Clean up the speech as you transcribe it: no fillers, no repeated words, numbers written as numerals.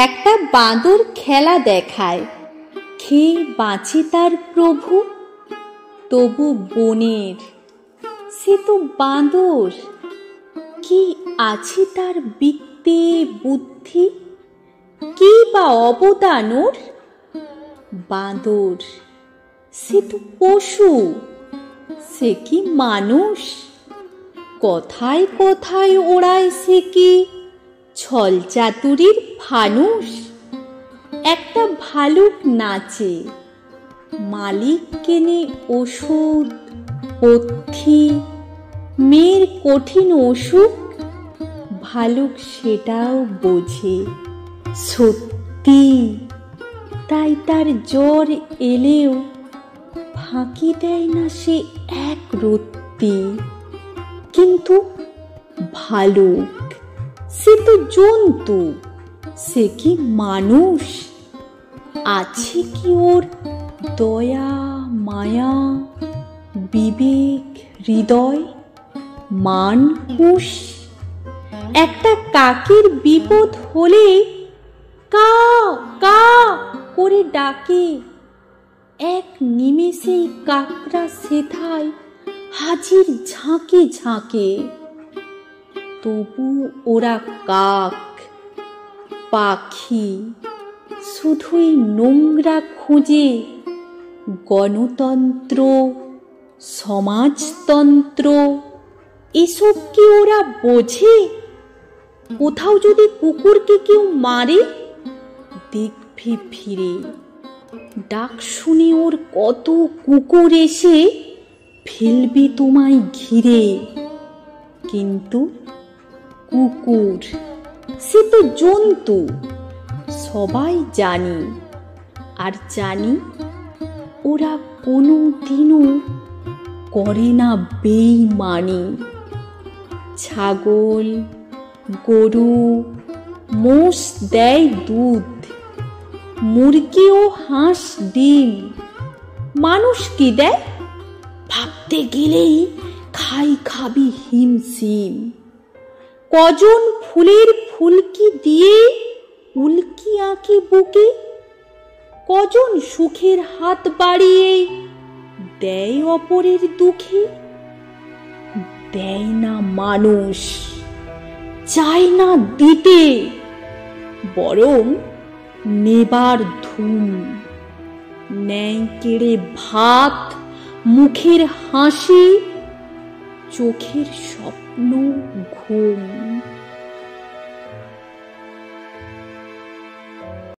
একটা বাঁদর খেলা দেখায়, খেয়ে বাঁচে তার প্রভু। তবু বনের, সে তো বাঁদর, কি আছে তার বিত্তে বুদ্ধি, কি বা অবদান ওর? বাঁদর সে তো পশু, সে কি মানুষ? কথায় কথায় ওড়ায় সে কি ছল চাতুরীর ফানুষ? একটা ভালুক নাচে, মালিক কেনে ওষুধ পথ্যি, মেয়ের কঠিন অসুখ, ভালুক সেটাও বোঝে সত্যি। তাই তার জ্বর এলেও ফাঁকি দেয় না সে এক রত্তি। কিন্তু ভালুক সে তো জন্তু, সে কি মানুষ? আছে কি ওর দয়া মায়া বিবেক হৃদয় মান হুঁশ? একটা কাকের বিপদ হলে কা কা করে ডাকে, এক নিমেষেই কাকরা সেথায় হাজির ঝাঁকে ঝাঁকে। তবু ওরা কাক পাখি, শুধুই নোংরা খুঁজে। গণতন্ত্র সমাজতন্ত্র এসব কি ওরা বোঝে? কোথাও যদি কুকুরকে কেউ মারে, দেখবে ফিরে, ডাক শুনে ওর কত কুকুর এসে ফেলবে তোমায় ঘিরে। কিন্তু কুকুর সে তো জন্তু, সবাই জানি, আর জানি ওরা কোনো দিনও করে না বেইমানি। ছাগল গরু মোষ দেয় দুধ, মুরগি ও হাঁস ডিম, মানুষ কি দেয় ভাবতে গেলেই খাই খাবি হিমশিম। কজন ফুলের ফুলকি দিয়ে উল্কি আঁকে বুকে, কজন সুখের হাত বাড়িয়ে দেয় অপরের দুঃখে। দেয় না মানুষ, চায় না দিতে, বরং নেবার ধুম। নেয় কেড়ে ভাত, মুখের হাসি, চোখের স্বপ্ন ঘুম।